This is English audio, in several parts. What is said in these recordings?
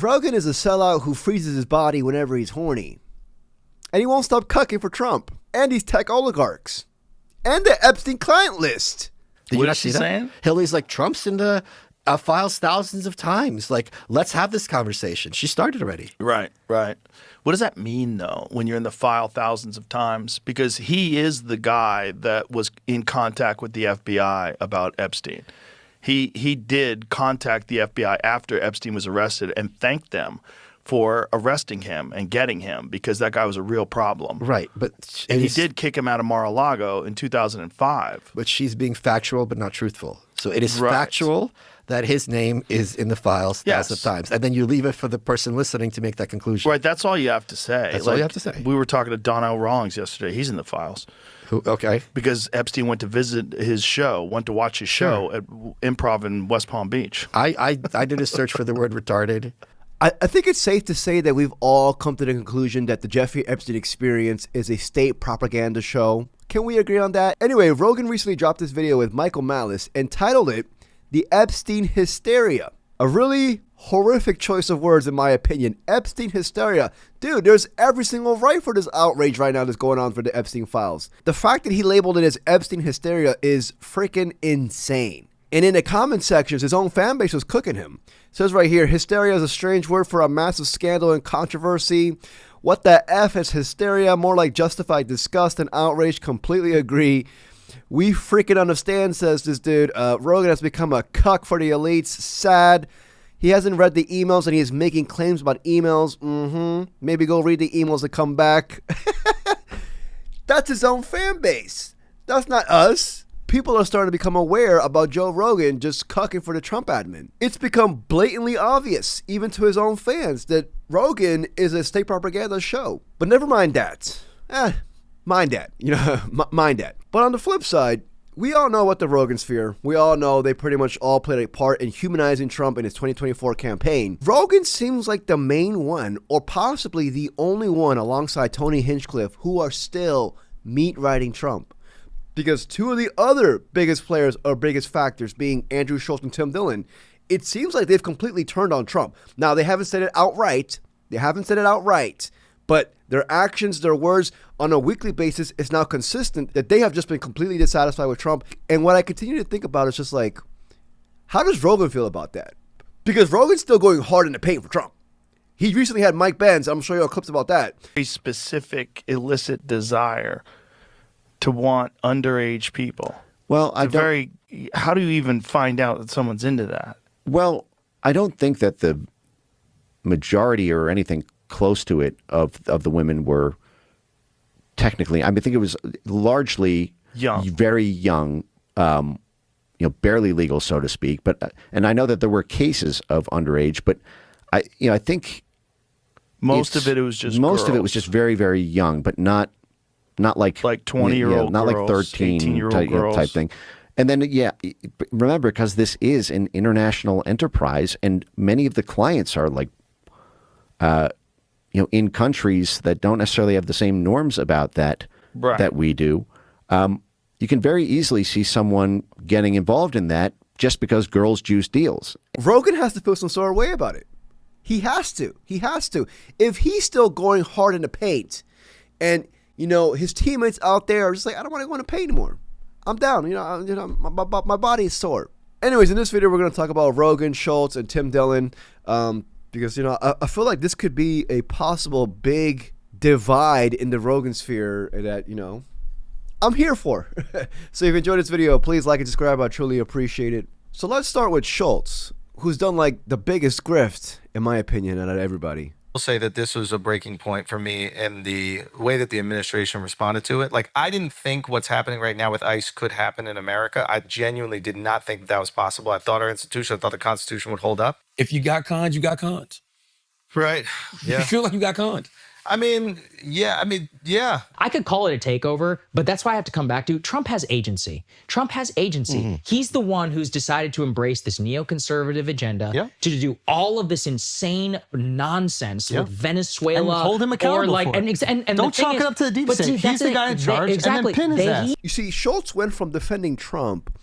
Rogan is a sellout who freezes his body whenever he's horny. And he won't stop cucking for Trump. And these tech oligarchs. And the Epstein client list. Did you not see that? Saying? Hillary's like, Trump's in the files thousands of times. Like, let's have this conversation. She started already. Right, right. What does that mean, though, when you're in the file thousands of times? Because he is the guy that was in contact with the FBI about Epstein. He did contact the FBI after Epstein was arrested and thanked them for arresting him and getting him because that guy was a real problem. Right. And he did kick him out of Mar-a-Lago in 2005. But she's being factual but not truthful. So it is factual that his name is in the files thousands of times. And then you leave it for the person listening to make that conclusion. Right. That's all you have to say. That's all you have to say. We were talking to Donnell Rawlings yesterday. He's in the files. Who? Okay. Because Epstein went to visit his show, went to watch his show at Improv in West Palm Beach. I did a search for the word retarded. I think it's safe to say that we've all come to the conclusion that the Jeffrey Epstein experience is a state propaganda show. Can we agree on that? Anyway, Rogan recently dropped this video with Michael Malice and titled it The Epstein Hysteria. A really horrific choice of words in my opinion. Epstein hysteria. Dude, there's every single right for this outrage right now that's going on for the Epstein files. The fact that he labeled it as Epstein hysteria is freaking insane. And in the comment sections, his own fan base was cooking him. It says right here, hysteria is a strange word for a massive scandal and controversy. What the F is hysteria? More like justified disgust and outrage. Completely agree. We freaking understand, says this dude. Rogan has become a cuck for the elites. Sad. He hasn't read the emails and he is making claims about emails. Maybe go read the emails and come back. That's his own fan base. That's not us. People are starting to become aware about Joe Rogan just cucking for the Trump admin. It's become blatantly obvious, even to his own fans, that Rogan is a state propaganda show. But never mind that. Mind that. Mind that. But on the flip side, we all know what the Rogans fear. We all know they pretty much all played a part in humanizing Trump in his 2024 campaign. Rogan seems like the main one, or possibly the only one alongside Tony Hinchcliffe, who are still meat-riding Trump. Because two of the other biggest players or biggest factors being Andrew Schulz and Tim Dillon, it seems like they've completely turned on Trump. Now, they haven't said it outright. But their actions, their words on a weekly basis is now consistent that they have just been completely dissatisfied with Trump. And what I continue to think about is just like, how does Rogan feel about that? Because Rogan's still going hard in the paint for Trump. He recently had Mike Benz. I'm sure you have clips about that. A specific illicit desire to want underage people. Well, how do you even find out that someone's into that? Well, I don't think that the majority or anything close to it of the women were technically, I think it was largely young, very young, barely legal, so to speak. But and I know that there were cases of underage, but I think most of it was just very, very young, but not like 20-year-old not girls, like 13 18-year-old girls. type thing. And then, remember, because this is an international enterprise and many of the clients are like, in countries that don't necessarily have the same norms about that we do, you can very easily see someone getting involved in that just because girls juice deals. Rogan has to feel some sort of way about it. He has to. If he's still going hard in the paint and, his teammates out there are just like, I don't want to go in the paint anymore. I'm down. My body is sore. Anyways, in this video, we're going to talk about Rogan, Schulz, and Tim Dillon. Because, I feel like this could be a possible big divide in the Rogan sphere that, I'm here for. So if you enjoyed this video, please like and subscribe. I truly appreciate it. So let's start with Schulz, who's done like the biggest grift, in my opinion, out of everybody. I'll say that this was a breaking point for me in the way that the administration responded to it. Like, I didn't think what's happening right now with ICE could happen in America. I genuinely did not think that was possible. I thought our institution, I thought the Constitution would hold up. If you got conned, you got conned. Right. Yeah. You feel like you got conned. Yeah. I could call it a takeover, but that's why I have to come back to Trump has agency. He's the one who's decided to embrace this neoconservative agenda to do all of this insane nonsense with Venezuela. And hold him accountable for it. And don't chalk it up to the deep state. He's the guy in charge, exactly. and then pin his ass. You see, Schulz went from defending Trump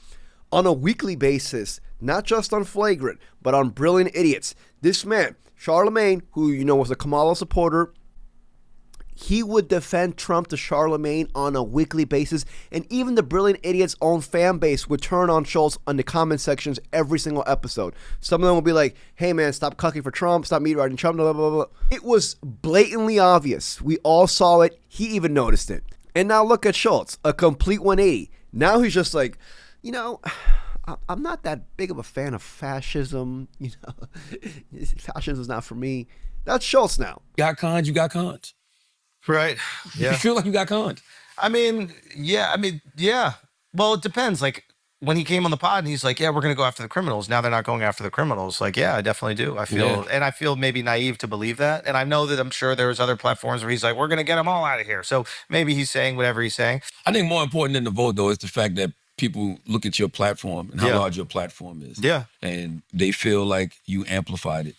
on a weekly basis, not just on Flagrant, but on Brilliant Idiots. This man Charlemagne, who was a Kamala supporter, he would defend Trump to Charlemagne on a weekly basis, and even the Brilliant Idiot's own fan base would turn on Schulz on the comment sections every single episode. Some of them would be like, hey man, stop cucking for Trump, stop meat riding Trump, blah, blah, blah. It was blatantly obvious. We all saw it. He even noticed it. And now look at Schulz, a complete 180. Now he's just like, I'm not that big of a fan of fascism. Fascism's not for me. That's Schulz now. You got cons, you got cons. Right. Yeah. You feel like you got cons. I mean, yeah. Well, it depends. Like when he came on the pod and he's like, yeah, we're going to go after the criminals. Now they're not going after the criminals. Like, yeah, I definitely do. I feel maybe naive to believe that. And I know that I'm sure there's other platforms where he's like, we're going to get them all out of here. So maybe he's saying whatever he's saying. I think more important than the vote, though, is the fact that people look at your platform and how large your platform is. Yeah. And they feel like you amplified it.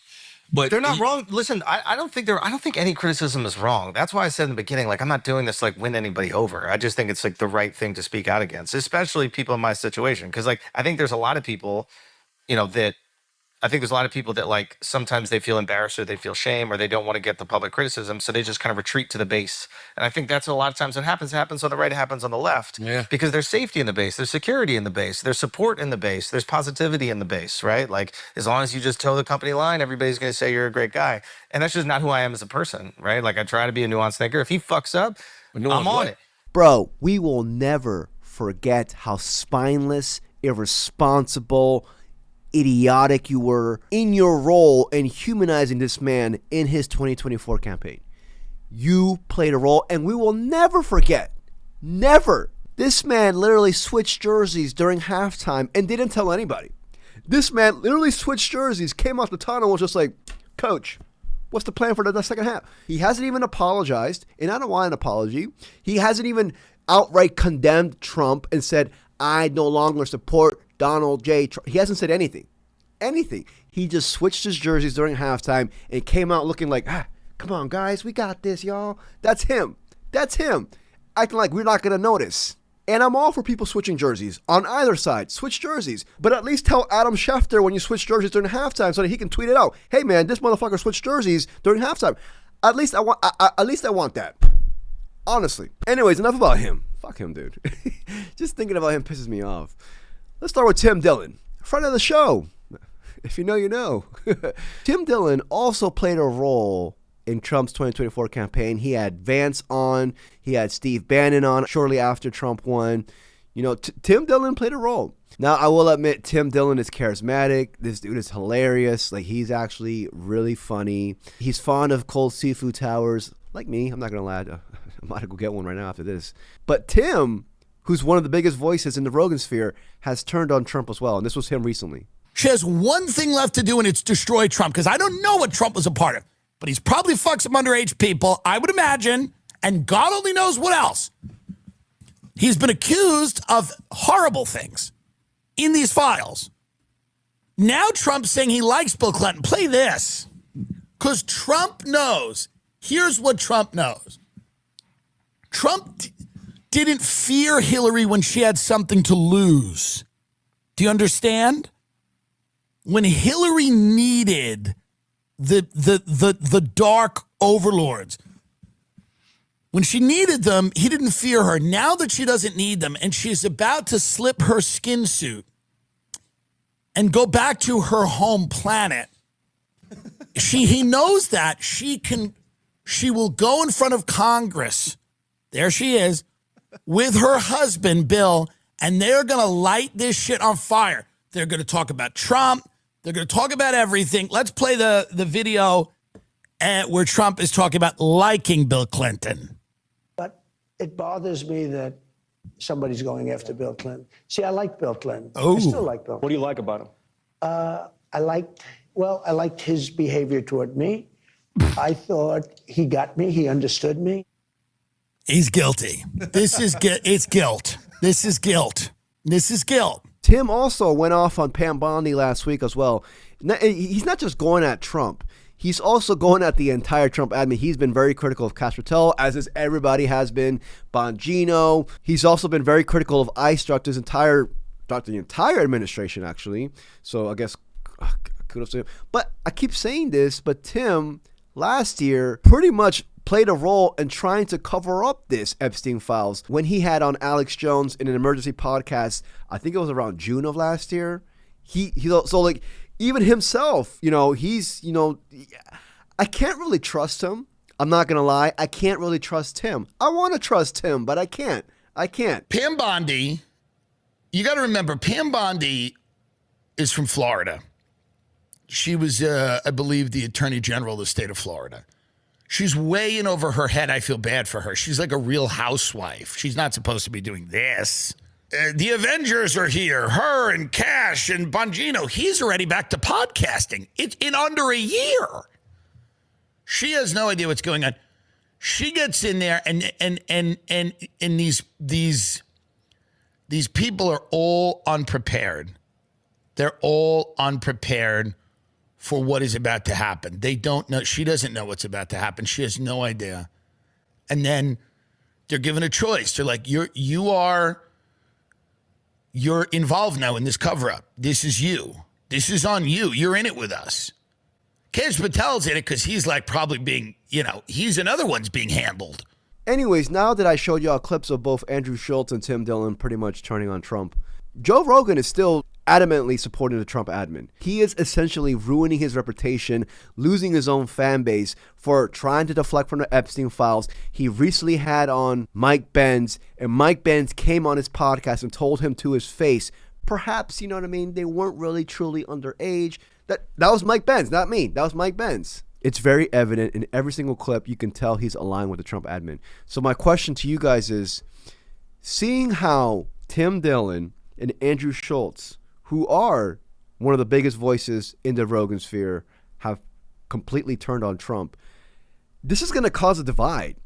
But they're not wrong. Listen, I don't think any criticism is wrong. That's why I said in the beginning, like, I'm not doing this to like win anybody over. I just think it's like the right thing to speak out against, especially people in my situation. Cause like, I think there's a lot of people, that like sometimes they feel embarrassed or they feel shame or they don't want to get the public criticism. So they just kind of retreat to the base. And I think that's a lot of times what happens on the right, it happens on the left. Yeah. Because there's safety in the base, there's security in the base, there's support in the base, there's positivity in the base, right? Like as long as you just toe the company line, everybody's going to say you're a great guy. And that's just not who I am as a person, right? Like I try to be a nuanced thinker. If he fucks up, I'm on it. Bro, we will never forget how spineless, irresponsible, idiotic you were in your role in humanizing this man in his 2024 campaign. You played a role, and we will never forget. Never. This man literally switched jerseys during halftime and didn't tell anybody. This man literally switched jerseys, came out the tunnel, and was just like, Coach, what's the plan for the second half? He hasn't even apologized, and I don't want an apology. He hasn't even outright condemned Trump and said, I no longer support Donald J. Trump. He hasn't said anything. He just switched his jerseys during halftime and came out looking like, come on, guys, we got this, y'all. That's him. Acting like we're not going to notice. And I'm all for people switching jerseys. On either side, switch jerseys. But at least tell Adam Schefter when you switch jerseys during halftime so that he can tweet it out. Hey, man, this motherfucker switched jerseys during halftime. At least I want that. Honestly. Anyways, enough about him. Fuck him, dude. Just thinking about him pisses me off. Let's start with Tim Dillon, friend of the show. If you know, you know. Tim Dillon also played a role in Trump's 2024 campaign. He had Vance on. He had Steve Bannon on shortly after Trump won. Tim Dillon played a role. Now, I will admit, Tim Dillon is charismatic. This dude is hilarious. Like, he's actually really funny. He's fond of cold seafood towers. Like me, I'm not going to lie. I might go get one right now after this. But Tim, who's one of the biggest voices in the Rogan sphere, has turned on Trump as well. And this was him recently. She has one thing left to do, and it's destroy Trump, because I don't know what Trump was a part of, but he's probably fucked some underage people, I would imagine, and God only knows what else. He's been accused of horrible things in these files. Now Trump's saying he likes Bill Clinton. Play this, because Trump knows. Here's what Trump knows. Trump didn't fear Hillary when she had something to lose. Do you understand? When Hillary needed the dark overlords, when she needed them, he didn't fear her. Now that she doesn't need them and she's about to slip her skin suit and go back to her home planet, he knows that she will go in front of Congress. There she is with her husband, Bill, and they're going to light this shit on fire. They're going to talk about Trump. They're going to talk about everything. Let's play the video where Trump is talking about liking Bill Clinton. But it bothers me that somebody's going after Bill Clinton. See, I like Bill Clinton. Oh. I still like Bill Clinton. What do you like about him? I liked his behavior toward me. I thought he got me. He understood me. He's guilty. It's guilt. This is guilt. Tim also went off on Pam Bondi last week as well. He's not just going at Trump. He's also going at the entire Trump admin. He's been very critical of Castro, as is everybody has been. Bongino. He's also been very critical of ICE throughout the entire administration, actually. So I guess kudos to him. But I keep saying this, but Tim last year pretty much played a role in trying to cover up this Epstein files when he had on Alex Jones in an emergency podcast. I think it was around June of last year. So like even himself, he's, I can't really trust him. I'm not going to lie. I can't really trust him. I want to trust him, but I can't. Pam Bondi, you got to remember, Pam Bondi is from Florida. She was, I believe, the Attorney General of the state of Florida. She's way in over her head. I feel bad for her. She's like a real housewife. She's not supposed to be doing this. The Avengers are here. Her and Cash and Bongino. He's already back to podcasting. It's in under a year. She has no idea what's going on. She gets in there and these people are all unprepared. They're all unprepared for what is about to happen. They don't know. She doesn't know what's about to happen. She has no idea. And then they're given a choice. They're like, you're involved now in this cover-up. This is you. This is on you. You're in it with us. Kej Patel's in it because he's like probably being, he's another one's being handled. Anyways, now that I showed y'all clips of both Andrew Schulz and Tim Dillon pretty much turning on Trump, Joe Rogan is still adamantly supporting the Trump admin. He is essentially ruining his reputation, losing his own fan base for trying to deflect from the Epstein files. He recently had on Mike Benz, and Mike Benz came on his podcast and told him to his face, perhaps, they weren't really truly underage. That was Mike Benz, not me. That was Mike Benz. It's very evident in every single clip. You can tell he's aligned with the Trump admin. So my question to you guys is, seeing how Tim Dillon and Andrew Schulz, who are one of the biggest voices in the Rogan sphere, have completely turned on Trump, this is going to cause a divide.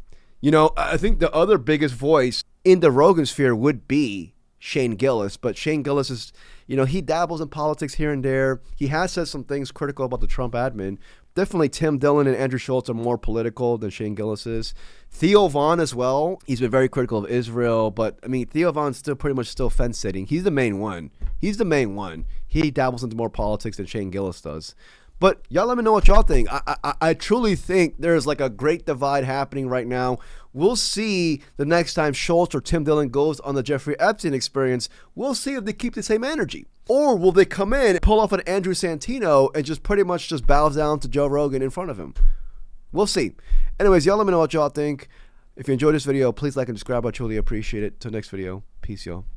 I think the other biggest voice in the Rogan sphere would be Shane Gillis, but Shane Gillis is, he dabbles in politics here and there. He has said some things critical about the Trump admin. Definitely Tim Dillon and Andrew Schulz are more political than Shane Gillis is. Theo Von as well. He's been very critical of Israel, but Theo Von's still pretty much still fence sitting. He's the main one. He dabbles into more politics than Shane Gillis does. But y'all let me know what y'all think. I truly think there's like a great divide happening right now. We'll see the next time Schulz or Tim Dillon goes on the Jeffrey Epstein experience. We'll see if they keep the same energy. Or will they come in, pull off an Andrew Santino, and just pretty much just bow down to Joe Rogan in front of him? We'll see. Anyways, y'all let me know what y'all think. If you enjoyed this video, please like and subscribe. I truly appreciate it. Till next video. Peace, y'all.